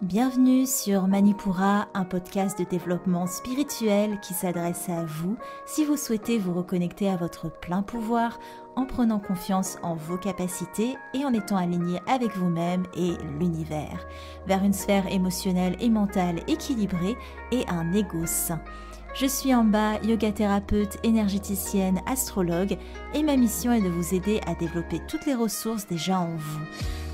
Bienvenue sur Manipura, un podcast de développement spirituel qui s'adresse à vous si vous souhaitez vous reconnecter à votre plein pouvoir en prenant confiance en vos capacités et en étant aligné avec vous-même et l'univers, vers une sphère émotionnelle et mentale équilibrée et un ego sain. Je suis Amba, yoga thérapeute, énergéticienne, astrologue et ma mission est de vous aider à développer toutes les ressources déjà en vous.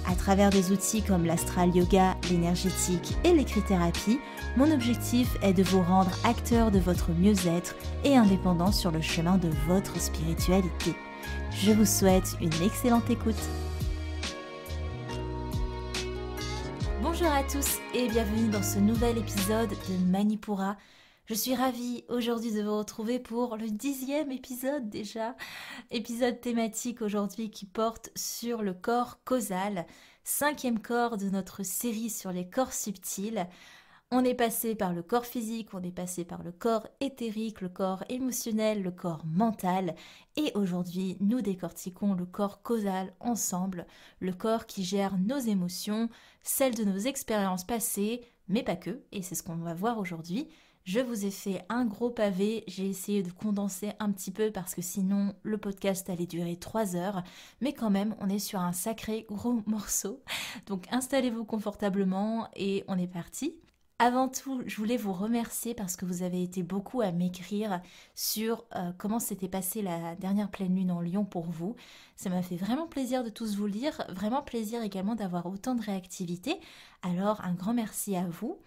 À travers des outils comme l'astral yoga, l'énergétique et l'écrit-thérapie, mon objectif est de vous rendre acteur de votre mieux-être et indépendant sur le chemin de votre spiritualité. Je vous souhaite une excellente écoute. Bonjour à tous et bienvenue dans ce nouvel épisode de Manipura. Je suis ravie aujourd'hui de vous retrouver pour le 10e épisode déjà. Épisode thématique aujourd'hui qui porte sur le corps causal, 5e corps de notre série sur les corps subtils. On est passé par le corps physique, on est passé par le corps éthérique, le corps émotionnel, le corps mental. Et aujourd'hui, nous décortiquons le corps causal ensemble, le corps qui gère nos émotions, celles de nos expériences passées, mais pas que, et c'est ce qu'on va voir aujourd'hui. Je vous ai fait un gros pavé, j'ai essayé de condenser un petit peu parce que sinon le podcast allait durer 3 heures, mais quand même on est sur un sacré gros morceau, donc installez-vous confortablement et on est parti. Avant tout, je voulais vous remercier parce que vous avez été beaucoup à m'écrire sur comment s'était passée la dernière pleine lune en Lion pour vous. Ça m'a fait vraiment plaisir de tous vous lire, vraiment plaisir également d'avoir autant de réactivité, alors un grand merci à vous.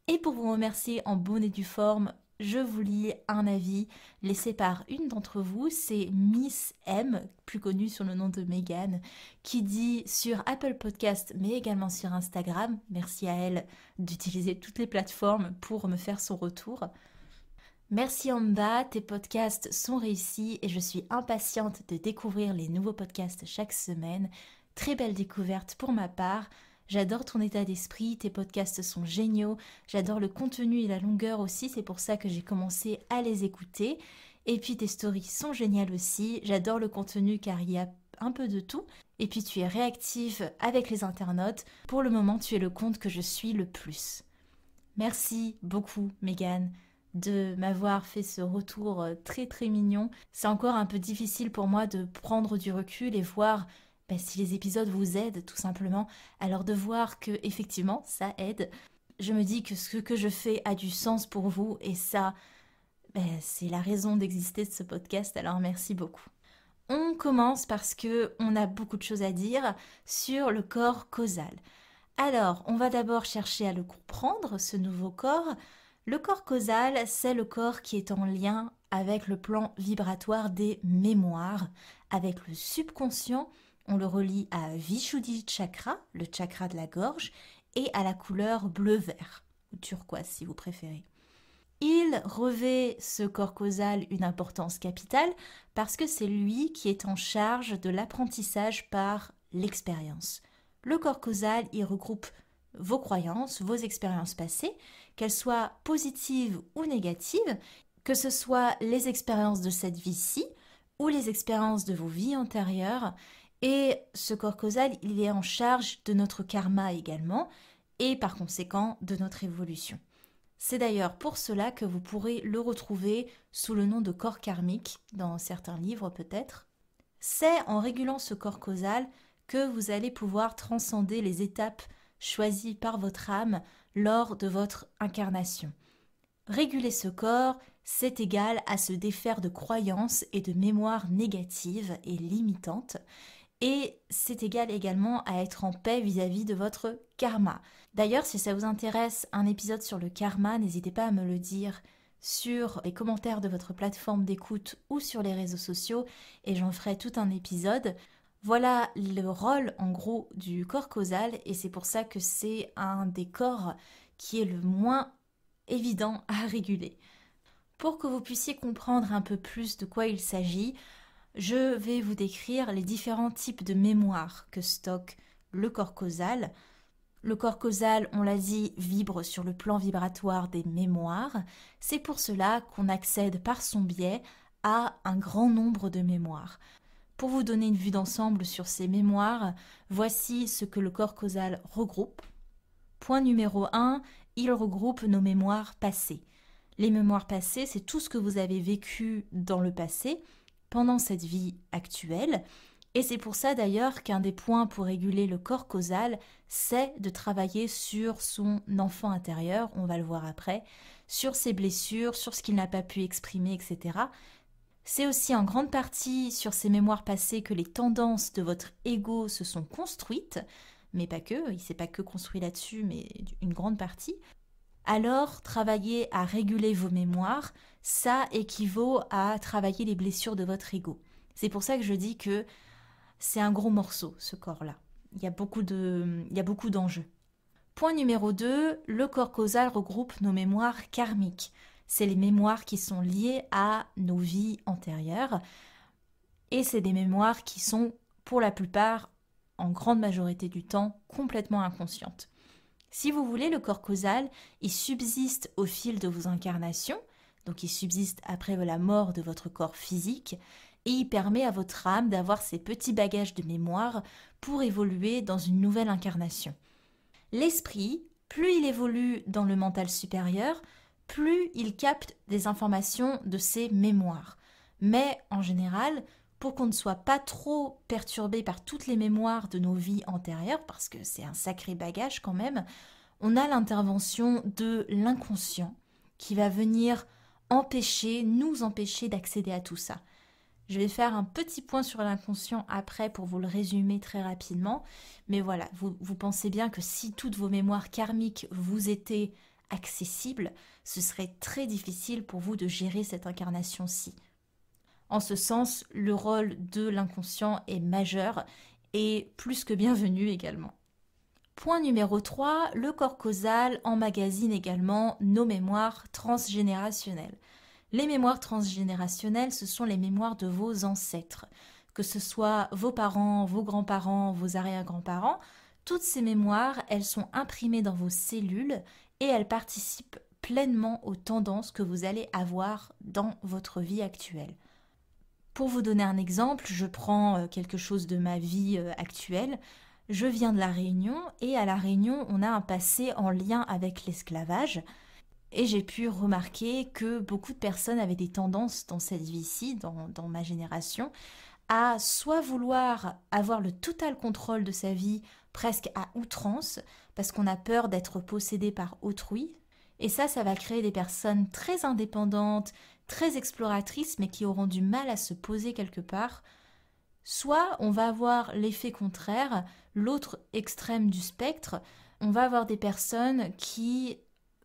Et pour vous remercier en bonne et due forme, je vous lis un avis laissé par une d'entre vous, c'est Miss M, plus connue sous le nom de Megan, qui dit sur Apple Podcast mais également sur Instagram, merci à elle d'utiliser toutes les plateformes pour me faire son retour. Merci Amba, tes podcasts sont réussis et je suis impatiente de découvrir les nouveaux podcasts chaque semaine. Très belle découverte pour ma part. J'adore ton état d'esprit, tes podcasts sont géniaux, j'adore le contenu et la longueur aussi, c'est pour ça que j'ai commencé à les écouter. Et puis tes stories sont géniales aussi, j'adore le contenu car il y a un peu de tout. Et puis tu es réactive avec les internautes, pour le moment tu es le compte que je suis le plus. Merci beaucoup Megan de m'avoir fait ce retour très très mignon. C'est encore un peu difficile pour moi de prendre du recul et voir si les épisodes vous aident tout simplement, alors de voir que effectivement ça aide, je me dis que ce que je fais a du sens pour vous et ça, c'est la raison d'exister de ce podcast, alors merci beaucoup. On commence parce que on a beaucoup de choses à dire sur le corps causal. Alors, on va d'abord chercher à le comprendre, ce nouveau corps. Le corps causal, c'est le corps qui est en lien avec le plan vibratoire des mémoires, avec le subconscient. On le relie à Vishuddhi Chakra, le chakra de la gorge, et à la couleur bleu-vert, ou turquoise si vous préférez. Il revêt ce corps causal une importance capitale parce que c'est lui qui est en charge de l'apprentissage par l'expérience. Le corps causal, il regroupe vos croyances, vos expériences passées, qu'elles soient positives ou négatives, que ce soit les expériences de cette vie-ci ou les expériences de vos vies antérieures. Et ce corps causal, il est en charge de notre karma également, et par conséquent de notre évolution. C'est d'ailleurs pour cela que vous pourrez le retrouver sous le nom de corps karmique, dans certains livres peut-être. C'est en régulant ce corps causal que vous allez pouvoir transcender les étapes choisies par votre âme lors de votre incarnation. Réguler ce corps, c'est égal à se défaire de croyances et de mémoires négatives et limitantes, et c'est égal également à être en paix vis-à-vis de votre karma. D'ailleurs, si ça vous intéresse un épisode sur le karma, n'hésitez pas à me le dire sur les commentaires de votre plateforme d'écoute ou sur les réseaux sociaux et j'en ferai tout un épisode. Voilà le rôle en gros du corps causal et c'est pour ça que c'est un des corps qui est le moins évident à réguler. Pour que vous puissiez comprendre un peu plus de quoi il s'agit, je vais vous décrire les différents types de mémoire que stocke le corps causal. Le corps causal, on l'a dit, vibre sur le plan vibratoire des mémoires. C'est pour cela qu'on accède par son biais à un grand nombre de mémoires. Pour vous donner une vue d'ensemble sur ces mémoires, voici ce que le corps causal regroupe. Point numéro 1, il regroupe nos mémoires passées. Les mémoires passées, c'est tout ce que vous avez vécu dans le passé, pendant cette vie actuelle. Et c'est pour ça d'ailleurs qu'un des points pour réguler le corps causal, c'est de travailler sur son enfant intérieur, on va le voir après, sur ses blessures, sur ce qu'il n'a pas pu exprimer, etc. C'est aussi en grande partie sur ces mémoires passées que les tendances de votre ego se sont construites, mais pas que, il ne s'est pas que construit là-dessus, mais une grande partie. Alors, travailler à réguler vos mémoires, ça équivaut à travailler les blessures de votre ego. C'est pour ça que je dis que c'est un gros morceau, ce corps-là. Il y a beaucoup d'enjeux. Point numéro 2, le corps causal regroupe nos mémoires karmiques. C'est les mémoires qui sont liées à nos vies antérieures. Et c'est des mémoires qui sont, pour la plupart, en grande majorité du temps, complètement inconscientes. Si vous voulez, le corps causal, il subsiste au fil de vos incarnations, donc il subsiste après la mort de votre corps physique, et il permet à votre âme d'avoir ces petits bagages de mémoire pour évoluer dans une nouvelle incarnation. L'esprit, plus il évolue dans le mental supérieur, plus il capte des informations de ses mémoires. Mais en général, pour qu'on ne soit pas trop perturbé par toutes les mémoires de nos vies antérieures, parce que c'est un sacré bagage quand même, on a l'intervention de l'inconscient qui va venir nous empêcher d'accéder à tout ça. Je vais faire un petit point sur l'inconscient après pour vous le résumer très rapidement. Mais voilà, vous pensez bien que si toutes vos mémoires karmiques vous étaient accessibles, ce serait très difficile pour vous de gérer cette incarnation-ci. En ce sens, le rôle de l'inconscient est majeur et plus que bienvenu également. Point numéro 3, le corps causal emmagasine également nos mémoires transgénérationnelles. Les mémoires transgénérationnelles, ce sont les mémoires de vos ancêtres, que ce soit vos parents, vos grands-parents, vos arrière-grands-parents. Toutes ces mémoires, elles sont imprimées dans vos cellules et elles participent pleinement aux tendances que vous allez avoir dans votre vie actuelle. Pour vous donner un exemple, je prends quelque chose de ma vie actuelle. Je viens de La Réunion et à La Réunion, on a un passé en lien avec l'esclavage. Et j'ai pu remarquer que beaucoup de personnes avaient des tendances dans cette vie-ci, dans ma génération, à soit vouloir avoir le total contrôle de sa vie, presque à outrance, parce qu'on a peur d'être possédé par autrui. Et ça va créer des personnes très indépendantes, très exploratrices, mais qui auront du mal à se poser quelque part. Soit on va avoir l'effet contraire, l'autre extrême du spectre, on va avoir des personnes qui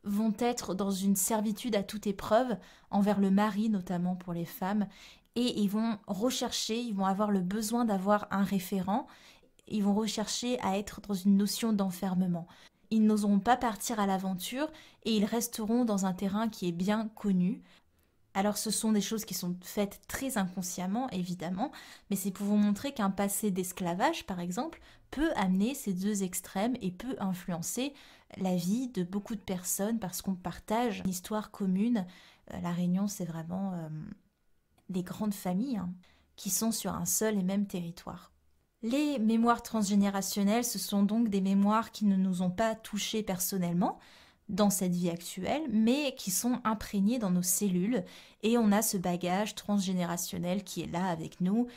vont être dans une servitude à toute épreuve, envers le mari notamment pour les femmes, et ils vont avoir le besoin d'avoir un référent, ils vont rechercher à être dans une notion d'enfermement. Ils n'oseront pas partir à l'aventure et ils resteront dans un terrain qui est bien connu. Alors ce sont des choses qui sont faites très inconsciemment, évidemment, mais c'est pour vous montrer qu'un passé d'esclavage, par exemple, peut amener ces deux extrêmes et peut influencer la vie de beaucoup de personnes parce qu'on partage une histoire commune. La Réunion, c'est vraiment des grandes familles qui sont sur un seul et même territoire. Les mémoires transgénérationnelles, ce sont donc des mémoires qui ne nous ont pas touchés personnellement dans cette vie actuelle, mais qui sont imprégnées dans nos cellules et on a ce bagage transgénérationnel qui est là avec nous.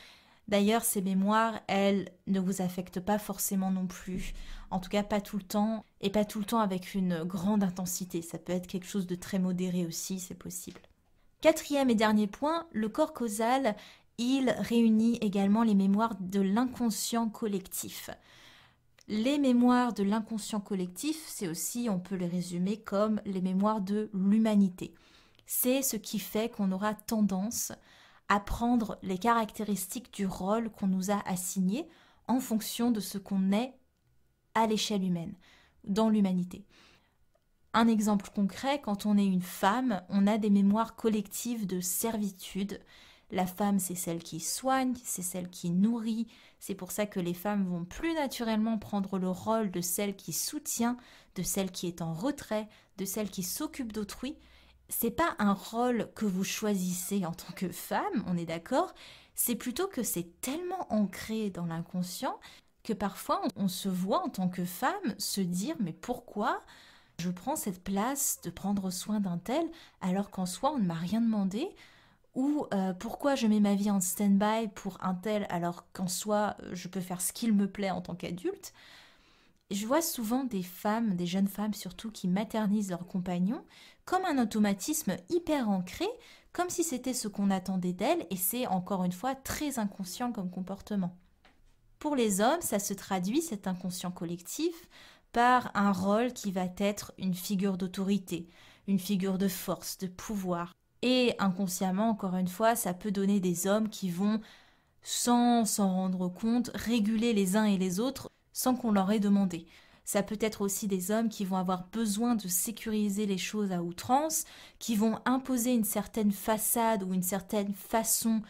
D'ailleurs, ces mémoires, elles ne vous affectent pas forcément non plus, en tout cas pas tout le temps, et pas tout le temps avec une grande intensité. Ça peut être quelque chose de très modéré aussi, c'est possible. Quatrième et dernier point, le corps causal, il réunit également les mémoires de l'inconscient collectif. Les mémoires de l'inconscient collectif, c'est aussi, on peut les résumer comme les mémoires de l'humanité. C'est ce qui fait qu'on aura tendance à prendre les caractéristiques du rôle qu'on nous a assigné en fonction de ce qu'on est à l'échelle humaine, dans l'humanité. Un exemple concret, quand on est une femme, on a des mémoires collectives de servitude. La femme, c'est celle qui soigne, c'est celle qui nourrit. C'est pour ça que les femmes vont plus naturellement prendre le rôle de celle qui soutient, de celle qui est en retrait, de celle qui s'occupe d'autrui. C'est pas un rôle que vous choisissez en tant que femme, on est d'accord. C'est plutôt que c'est tellement ancré dans l'inconscient que parfois on se voit en tant que femme se dire mais pourquoi je prends cette place de prendre soin d'un tel alors qu'en soi on ne m'a rien demandé, ou pourquoi je mets ma vie en stand-by pour un tel alors qu'en soi je peux faire ce qu'il me plaît en tant qu'adulte. Je vois souvent des femmes, des jeunes femmes surtout, qui maternisent leurs compagnons comme un automatisme hyper ancré, comme si c'était ce qu'on attendait d'elles, et c'est encore une fois très inconscient comme comportement. Pour les hommes, ça se traduit, cet inconscient collectif, par un rôle qui va être une figure d'autorité, une figure de force, de pouvoir. Et inconsciemment, encore une fois, ça peut donner des hommes qui vont, sans s'en rendre compte, réguler les uns et les autres sans qu'on leur ait demandé. Ça peut être aussi des hommes qui vont avoir besoin de sécuriser les choses à outrance, qui vont imposer une certaine façade ou une certaine façon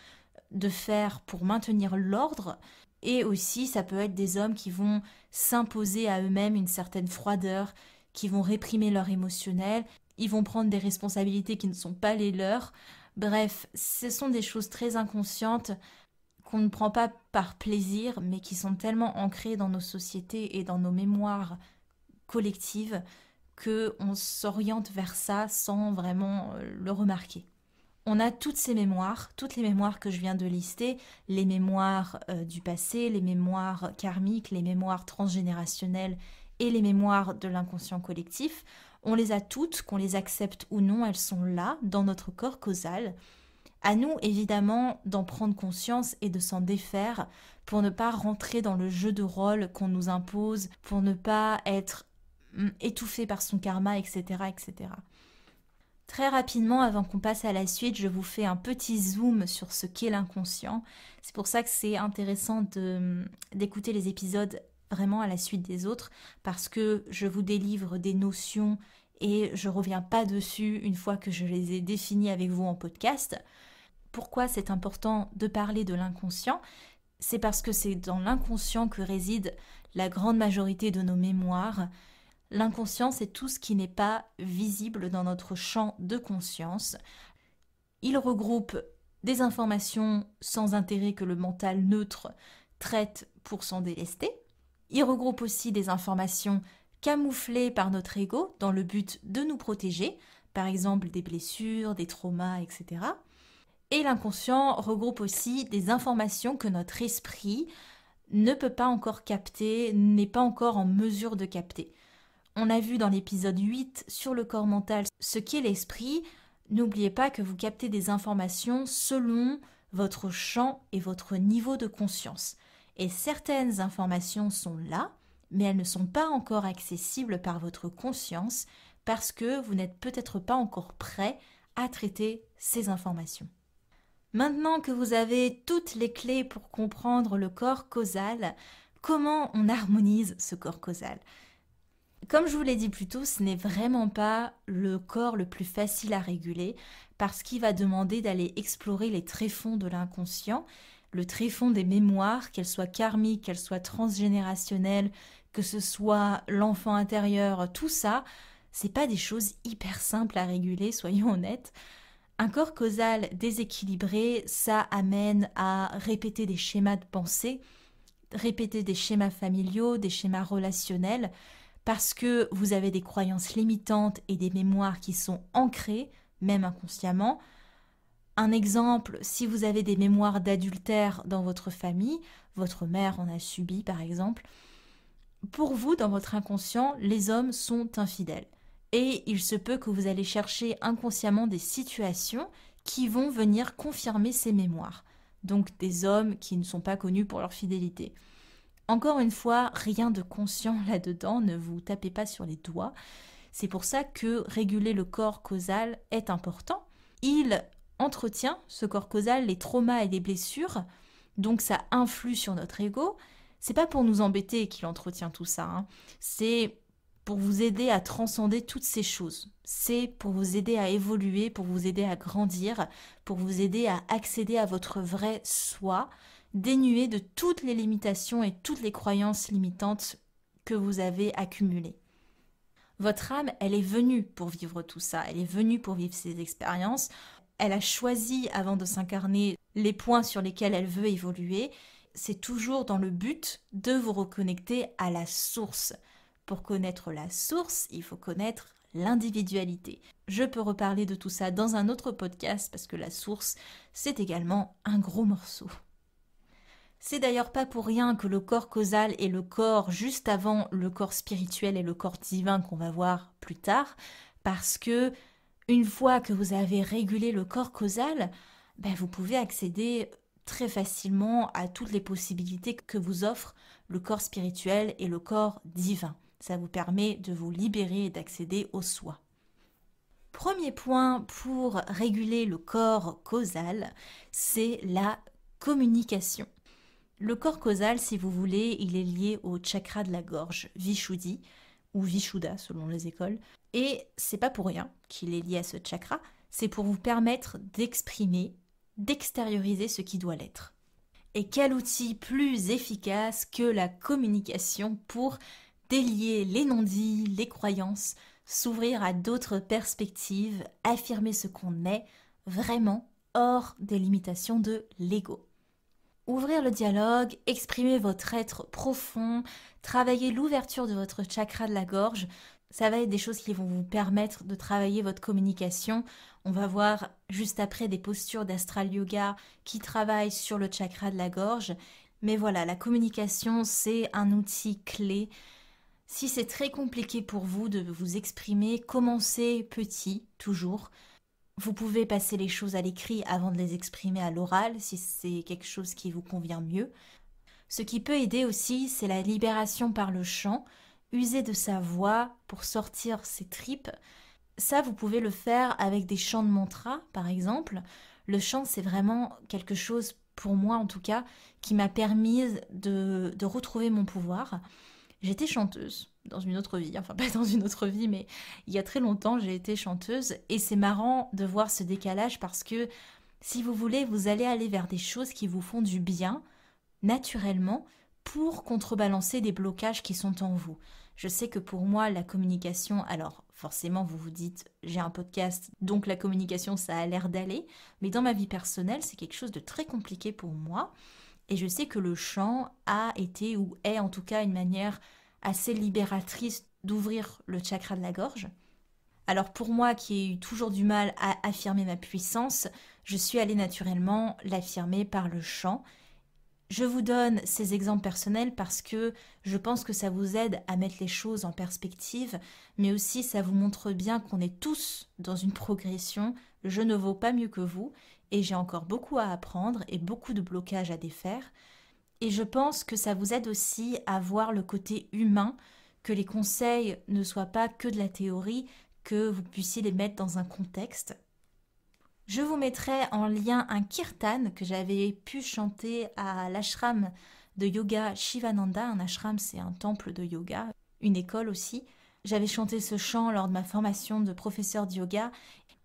de faire pour maintenir l'ordre. Et aussi, ça peut être des hommes qui vont s'imposer à eux-mêmes une certaine froideur, qui vont réprimer leur émotionnel, ils vont prendre des responsabilités qui ne sont pas les leurs. Bref, ce sont des choses très inconscientes qu'on ne prend pas par plaisir, mais qui sont tellement ancrées dans nos sociétés et dans nos mémoires collectives qu'on s'oriente vers ça sans vraiment le remarquer. On a toutes ces mémoires, toutes les mémoires que je viens de lister, les mémoires du passé, les mémoires karmiques, les mémoires transgénérationnelles et les mémoires de l'inconscient collectif. On les a toutes, qu'on les accepte ou non, elles sont là, dans notre corps causal. À nous, évidemment, d'en prendre conscience et de s'en défaire pour ne pas rentrer dans le jeu de rôle qu'on nous impose, pour ne pas être étouffé par son karma, etc., etc. Très rapidement, avant qu'on passe à la suite, je vous fais un petit zoom sur ce qu'est l'inconscient. C'est pour ça que c'est intéressant d'écouter les épisodes vraiment à la suite des autres, parce que je vous délivre des notions et je reviens pas dessus une fois que je les ai définies avec vous en podcast. Pourquoi c'est important de parler de l'inconscient ? C'est parce que c'est dans l'inconscient que réside la grande majorité de nos mémoires. L'inconscient, c'est tout ce qui n'est pas visible dans notre champ de conscience. Il regroupe des informations sans intérêt que le mental neutre traite pour s'en délester. Il regroupe aussi des informations camouflées par notre ego dans le but de nous protéger, par exemple des blessures, des traumas, etc. Et l'inconscient regroupe aussi des informations que notre esprit ne peut pas encore capter, n'est pas encore en mesure de capter. On a vu dans l'épisode 8 sur le corps mental ce qu'est l'esprit. N'oubliez pas que vous captez des informations selon votre champ et votre niveau de conscience. Et certaines informations sont là, mais elles ne sont pas encore accessibles par votre conscience parce que vous n'êtes peut-être pas encore prêt à traiter ces informations. Maintenant que vous avez toutes les clés pour comprendre le corps causal, comment on harmonise ce corps causal ? Comme je vous l'ai dit plus tôt, ce n'est vraiment pas le corps le plus facile à réguler parce qu'il va demander d'aller explorer les tréfonds de l'inconscient, le tréfond des mémoires, qu'elles soient karmiques, qu'elles soient transgénérationnelles, que ce soit l'enfant intérieur, tout ça, c'est pas des choses hyper simples à réguler, soyons honnêtes. Un corps causal déséquilibré, ça amène à répéter des schémas de pensée, répéter des schémas familiaux, des schémas relationnels, parce que vous avez des croyances limitantes et des mémoires qui sont ancrées, même inconsciemment. Un exemple, si vous avez des mémoires d'adultère dans votre famille, votre mère en a subi par exemple, pour vous, dans votre inconscient, les hommes sont infidèles. Et il se peut que vous allez chercher inconsciemment des situations qui vont venir confirmer ces mémoires. Donc des hommes qui ne sont pas connus pour leur fidélité. Encore une fois, rien de conscient là-dedans, ne vous tapez pas sur les doigts. C'est pour ça que réguler le corps causal est important. Il entretient, ce corps causal, les traumas et les blessures, donc ça influe sur notre ego. C'est pas pour nous embêter qu'il entretient tout ça, hein. C'est pour vous aider à transcender toutes ces choses. C'est pour vous aider à évoluer, pour vous aider à grandir, pour vous aider à accéder à votre vrai soi, dénué de toutes les limitations et toutes les croyances limitantes que vous avez accumulées. Votre âme, elle est venue pour vivre tout ça, elle est venue pour vivre ces expériences, elle a choisi avant de s'incarner les points sur lesquels elle veut évoluer c'est toujours dans le but de vous reconnecter à la source. Pour connaître la source, il faut connaître l'individualité. Je peux reparler de tout ça dans un autre podcast parce que la source, c'est également un gros morceau. C'est d'ailleurs pas pour rien que le corps causal est le corps juste avant le corps spirituel et le corps divin qu'on va voir plus tard, parce que une fois que vous avez régulé le corps causal, vous pouvez accéder très facilement à toutes les possibilités que vous offrent le corps spirituel et le corps divin. Ça vous permet de vous libérer et d'accéder au soi. Premier point pour réguler le corps causal, c'est la communication. Le corps causal, si vous voulez, il est lié au chakra de la gorge, Vishuddhi, ou Vishuddha selon les écoles. Et c'est pas pour rien qu'il est lié à ce chakra, c'est pour vous permettre d'exprimer, d'extérioriser ce qui doit l'être. Et quel outil plus efficace que la communication pour délier les non-dits, les croyances, s'ouvrir à d'autres perspectives, affirmer ce qu'on est vraiment hors des limitations de l'ego. Ouvrir le dialogue, exprimer votre être profond, travailler l'ouverture de votre chakra de la gorge, ça va être des choses qui vont vous permettre de travailler votre communication. On va voir juste après des postures d'astral yoga qui travaillent sur le chakra de la gorge. Mais voilà, la communication, c'est un outil clé. Si c'est très compliqué pour vous de vous exprimer, commencez petit, toujours. Vous pouvez passer les choses à l'écrit avant de les exprimer à l'oral, si c'est quelque chose qui vous convient mieux. Ce qui peut aider aussi, c'est la libération par le chant. User de sa voix pour sortir ses tripes. Ça, vous pouvez le faire avec des chants de mantra, par exemple. Le chant, c'est vraiment quelque chose, pour moi en tout cas, qui m'a permis de retrouver mon pouvoir. J'étais chanteuse dans une autre vie, enfin pas dans une autre vie, mais il y a très longtemps, j'ai été chanteuse. Et c'est marrant de voir ce décalage parce que, si vous voulez, vous allez aller vers des choses qui vous font du bien, naturellement, pour contrebalancer des blocages qui sont en vous. Je sais que pour moi, la communication, alors forcément vous vous dites, j'ai un podcast, donc la communication, ça a l'air d'aller, mais dans ma vie personnelle, c'est quelque chose de très compliqué pour moi. Et je sais que le chant a été, ou est en tout cas, une manière assez libératrice d'ouvrir le chakra de la gorge. Alors pour moi, qui ai eu toujours du mal à affirmer ma puissance, je suis allée naturellement l'affirmer par le chant. Je vous donne ces exemples personnels parce que je pense que ça vous aide à mettre les choses en perspective, mais aussi ça vous montre bien qu'on est tous dans une progression. Je ne vaux pas mieux que vous et j'ai encore beaucoup à apprendre et beaucoup de blocages à défaire. Et je pense que ça vous aide aussi à voir le côté humain, que les conseils ne soient pas que de la théorie, que vous puissiez les mettre dans un contexte. Je vous mettrai en lien un kirtan que j'avais pu chanter à l'ashram de yoga Shivananda. Un ashram, c'est un temple de yoga, une école aussi. J'avais chanté ce chant lors de ma formation de professeur de yoga.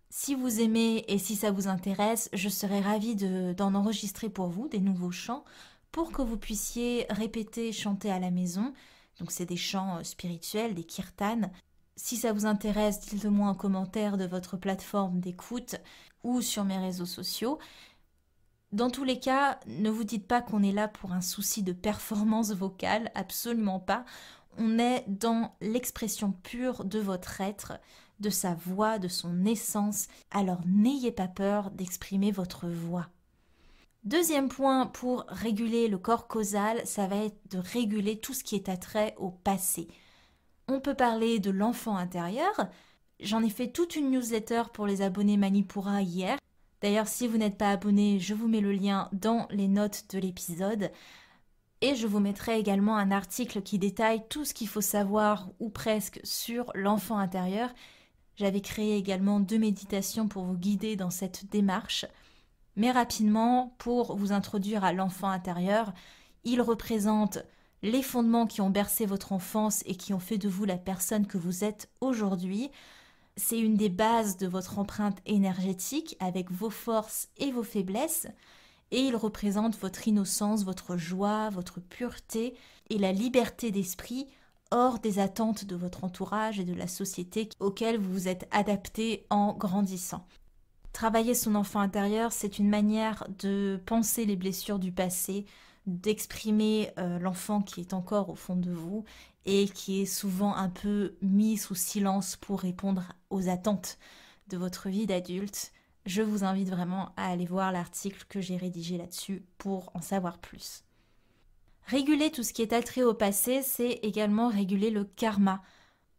Si vous aimez et si ça vous intéresse, je serais ravie d'en enregistrer pour vous des nouveaux chants pour que vous puissiez répéter, chanter à la maison. Donc c'est des chants spirituels, des kirtans. Si ça vous intéresse, dites-le moi en commentaire de votre plateforme d'écoute ou sur mes réseaux sociaux. Dans tous les cas, ne vous dites pas qu'on est là pour un souci de performance vocale, absolument pas. On est dans l'expression pure de votre être, de sa voix, de son essence. Alors n'ayez pas peur d'exprimer votre voix. Deuxième point pour réguler le corps causal, ça va être de réguler tout ce qui est attrait au passé. On peut parler de l'enfant intérieur. J'en ai fait toute une newsletter pour les abonnés Manipura hier. D'ailleurs, si vous n'êtes pas abonné, je vous mets le lien dans les notes de l'épisode. Et je vous mettrai également un article qui détaille tout ce qu'il faut savoir, ou presque, sur l'enfant intérieur. J'avais créé également 2 méditations pour vous guider dans cette démarche. Mais rapidement, pour vous introduire à l'enfant intérieur, il représente les fondements qui ont bercé votre enfance et qui ont fait de vous la personne que vous êtes aujourd'hui. C'est une des bases de votre empreinte énergétique avec vos forces et vos faiblesses. Et il représente votre innocence, votre joie, votre pureté et la liberté d'esprit hors des attentes de votre entourage et de la société auxquelles vous vous êtes adapté en grandissant. Travailler son enfant intérieur, c'est une manière de penser les blessures du passé, d'exprimer l'enfant qui est encore au fond de vous et qui est souvent un peu mis sous silence pour répondre aux attentes de votre vie d'adulte. Je vous invite vraiment à aller voir l'article que j'ai rédigé là-dessus pour en savoir plus. Réguler tout ce qui est attrait au passé, c'est également réguler le karma.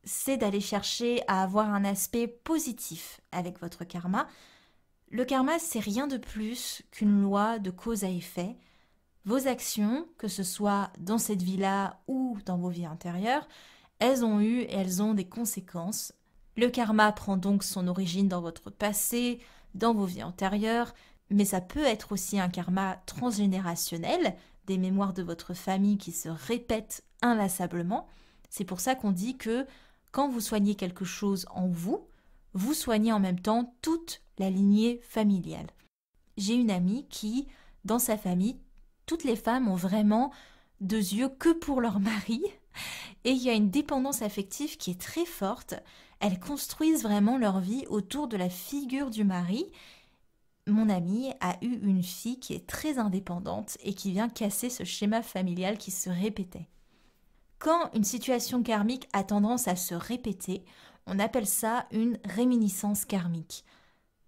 C'est d'aller chercher à avoir un aspect positif avec votre karma. Le karma, c'est rien de plus qu'une loi de cause à effet. Vos actions, que ce soit dans cette vie-là ou dans vos vies antérieures, elles ont eu et elles ont des conséquences. Le karma prend donc son origine dans votre passé, dans vos vies antérieures, mais ça peut être aussi un karma transgénérationnel, des mémoires de votre famille qui se répètent inlassablement. C'est pour ça qu'on dit que quand vous soignez quelque chose en vous, vous soignez en même temps toute la lignée familiale. J'ai une amie qui, dans sa famille, toutes les femmes ont vraiment deux yeux que pour leur mari et il y a une dépendance affective qui est très forte. Elles construisent vraiment leur vie autour de la figure du mari. Mon amie a eu une fille qui est très indépendante et qui vient casser ce schéma familial qui se répétait. Quand une situation karmique a tendance à se répéter, on appelle ça une réminiscence karmique.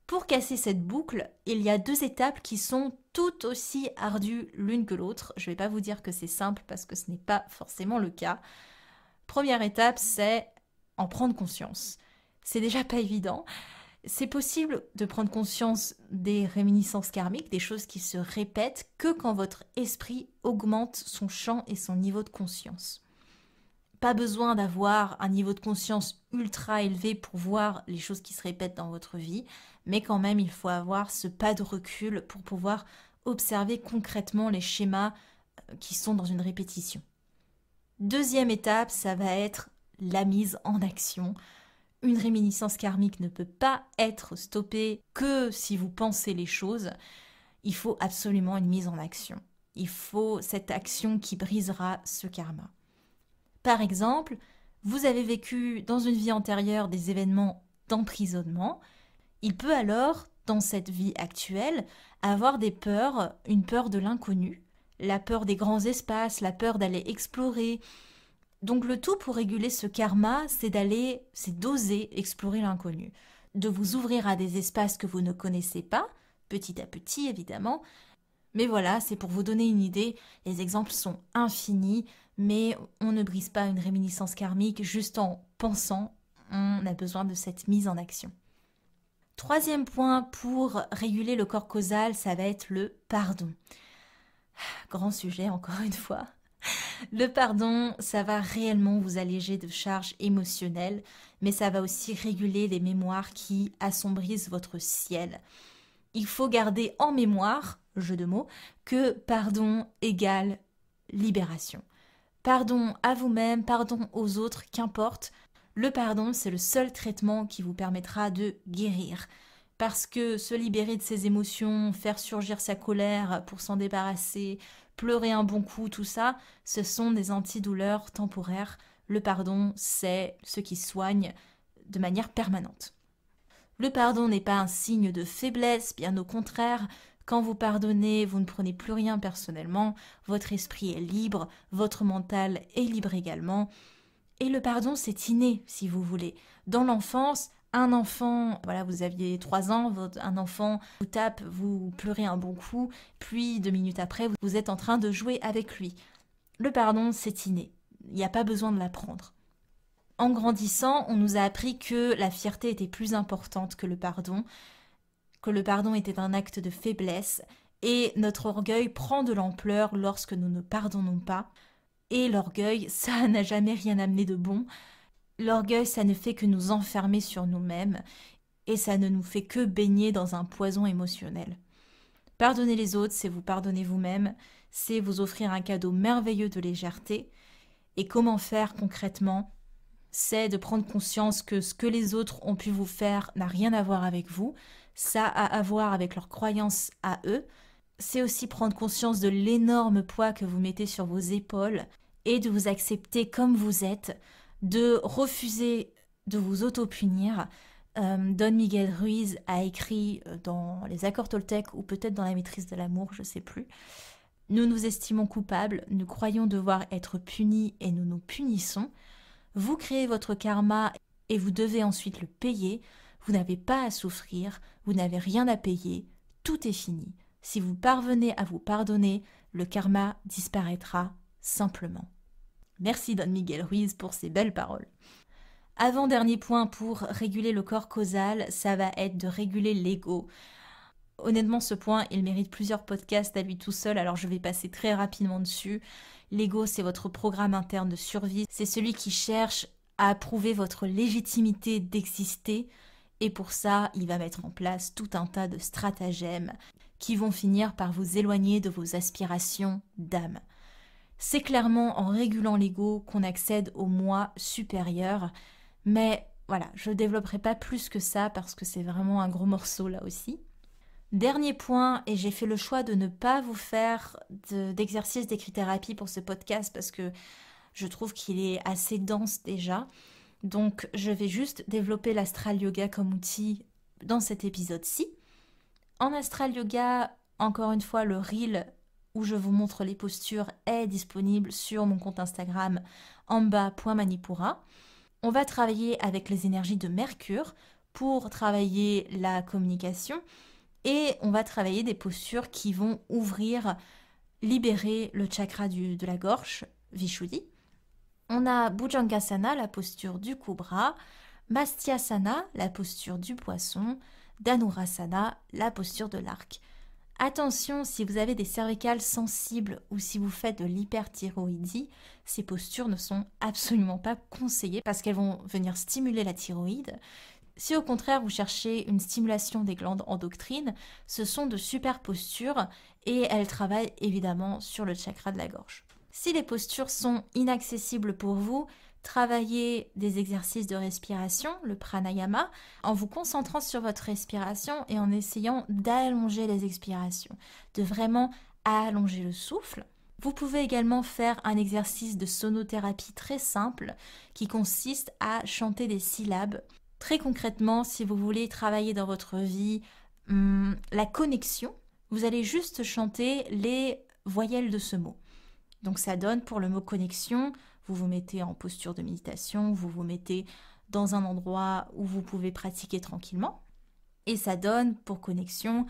Pour casser cette boucle, il y a 2 étapes qui sont tout aussi ardues l'une que l'autre. Je ne vais pas vous dire que c'est simple parce que ce n'est pas forcément le cas. Première étape, c'est en prendre conscience. C'est déjà pas évident. C'est possible de prendre conscience des réminiscences karmiques, des choses qui se répètent, que quand votre esprit augmente son champ et son niveau de conscience. Pas besoin d'avoir un niveau de conscience ultra élevé pour voir les choses qui se répètent dans votre vie, mais quand même il faut avoir ce pas de recul pour pouvoir observer concrètement les schémas qui sont dans une répétition. Deuxième étape, ça va être la mise en action. Une réminiscence karmique ne peut pas être stoppée que si vous pensez les choses. Il faut absolument une mise en action. Il faut cette action qui brisera ce karma. Par exemple, vous avez vécu dans une vie antérieure des événements d'emprisonnement. Il peut alors, dans cette vie actuelle, avoir des peurs, une peur de l'inconnu, la peur des grands espaces, la peur d'aller explorer. Donc le tout pour réguler ce karma, c'est d'oser explorer l'inconnu, de vous ouvrir à des espaces que vous ne connaissez pas, petit à petit évidemment. Mais voilà, c'est pour vous donner une idée, les exemples sont infinis, mais on ne brise pas une réminiscence karmique juste en pensant, on a besoin de cette mise en action. Troisième point pour réguler le corps causal, ça va être le pardon. Grand sujet encore une fois. Le pardon, ça va réellement vous alléger de charges émotionnelles, mais ça va aussi réguler les mémoires qui assombrissent votre ciel. Il faut garder en mémoire, jeu de mots, que pardon égale libération. Pardon à vous-même, pardon aux autres, qu'importe. Le pardon, c'est le seul traitement qui vous permettra de guérir. Parce que se libérer de ses émotions, faire surgir sa colère pour s'en débarrasser, pleurer un bon coup, tout ça, ce sont des antidouleurs temporaires. Le pardon, c'est ce qui soigne de manière permanente. Le pardon n'est pas un signe de faiblesse, bien au contraire. Quand vous pardonnez, vous ne prenez plus rien personnellement, votre esprit est libre, votre mental est libre également. Et le pardon, c'est inné, si vous voulez. Dans l'enfance, un enfant, voilà, vous aviez 3 ans, un enfant vous tape, vous pleurez un bon coup, puis 2 minutes après, vous êtes en train de jouer avec lui. Le pardon, c'est inné. Il n'y a pas besoin de l'apprendre. En grandissant, on nous a appris que la fierté était plus importante que le pardon était un acte de faiblesse, et notre orgueil prend de l'ampleur lorsque nous ne pardonnons pas. Et l'orgueil, ça n'a jamais rien amené de bon. L'orgueil, ça ne fait que nous enfermer sur nous-mêmes, et ça ne nous fait que baigner dans un poison émotionnel. Pardonner les autres, c'est vous pardonner vous-même, c'est vous offrir un cadeau merveilleux de légèreté. Et comment faire concrètement ? C'est de prendre conscience que ce que les autres ont pu vous faire n'a rien à voir avec vous, ça a à voir avec leurs croyances à eux. C'est aussi prendre conscience de l'énorme poids que vous mettez sur vos épaules et de vous accepter comme vous êtes, de refuser de vous auto-punir. Don Miguel Ruiz a écrit dans les Accords Toltec ou peut-être dans la maîtrise de l'amour, je ne sais plus. Nous nous estimons coupables, nous croyons devoir être punis et nous nous punissons. Vous créez votre karma et vous devez ensuite le payer. Vous n'avez pas à souffrir, vous n'avez rien à payer, tout est fini. Si vous parvenez à vous pardonner, le karma disparaîtra simplement. Merci Don Miguel Ruiz pour ces belles paroles. Avant-dernier point pour réguler le corps causal, ça va être de réguler l'ego. Honnêtement, ce point, il mérite plusieurs podcasts à lui tout seul, alors je vais passer très rapidement dessus. L'ego, c'est votre programme interne de survie. C'est celui qui cherche à prouver votre légitimité d'exister. Et pour ça, il va mettre en place tout un tas de stratagèmes qui vont finir par vous éloigner de vos aspirations d'âme. C'est clairement en régulant l'ego qu'on accède au moi supérieur. Mais voilà, je ne développerai pas plus que ça parce que c'est vraiment un gros morceau là aussi. Dernier point, et j'ai fait le choix de ne pas vous faire d'exercice d'écrit-thérapie pour ce podcast parce que je trouve qu'il est assez dense déjà. Donc je vais juste développer l'astral yoga comme outil dans cet épisode-ci. En astral yoga, encore une fois, le reel où je vous montre les postures est disponible sur mon compte Instagram amba.manipura. On va travailler avec les énergies de Mercure pour travailler la communication et on va travailler des postures qui vont ouvrir, libérer le chakra de la gorge, Vishuddhi. On a Bhujangasana, la posture du cobra, Mastyasana, la posture du poisson, Dhanurasana, la posture de l'arc. Attention, si vous avez des cervicales sensibles ou si vous faites de l'hyperthyroïdie, ces postures ne sont absolument pas conseillées parce qu'elles vont venir stimuler la thyroïde. Si au contraire vous cherchez une stimulation des glandes endocrines, ce sont de super postures et elles travaillent évidemment sur le chakra de la gorge. Si les postures sont inaccessibles pour vous, travaillez des exercices de respiration, le pranayama, en vous concentrant sur votre respiration et en essayant d'allonger les expirations, de vraiment allonger le souffle. Vous pouvez également faire un exercice de sonothérapie très simple qui consiste à chanter des syllabes. Très concrètement, si vous voulez travailler dans votre vie la connexion, vous allez juste chanter les voyelles de ce mot. Donc ça donne pour le mot connexion, vous vous mettez en posture de méditation, vous vous mettez dans un endroit où vous pouvez pratiquer tranquillement. Et ça donne pour connexion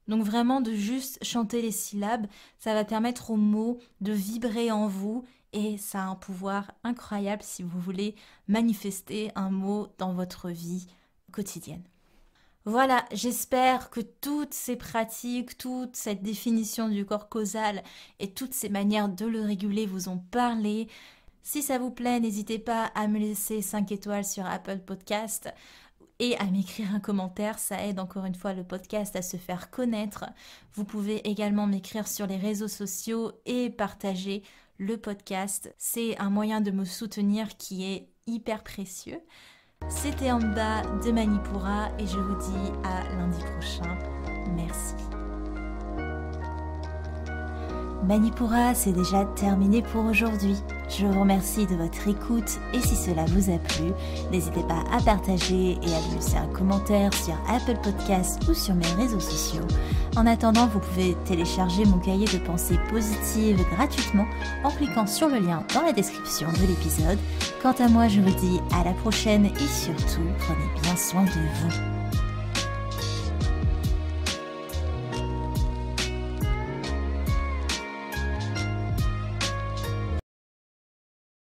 donc vraiment de juste chanter les syllabes, ça va permettre aux mots de vibrer en vous et ça a un pouvoir incroyable si vous voulez manifester un mot dans votre vie quotidienne. Voilà, j'espère que toutes ces pratiques, toute cette définition du corps causal et toutes ces manières de le réguler vous ont parlé. Si ça vous plaît, n'hésitez pas à me laisser 5 étoiles sur Apple Podcast et à m'écrire un commentaire, ça aide encore une fois le podcast à se faire connaître. Vous pouvez également m'écrire sur les réseaux sociaux et partager le podcast. C'est un moyen de me soutenir qui est hyper précieux. C'était Amba de Manipura et je vous dis à lundi prochain. Merci. Manipura, c'est déjà terminé pour aujourd'hui. Je vous remercie de votre écoute et si cela vous a plu, n'hésitez pas à partager et à me laisser un commentaire sur Apple Podcasts ou sur mes réseaux sociaux. En attendant, vous pouvez télécharger mon cahier de pensées positives gratuitement en cliquant sur le lien dans la description de l'épisode. Quant à moi, je vous dis à la prochaine et surtout, prenez bien soin de vous.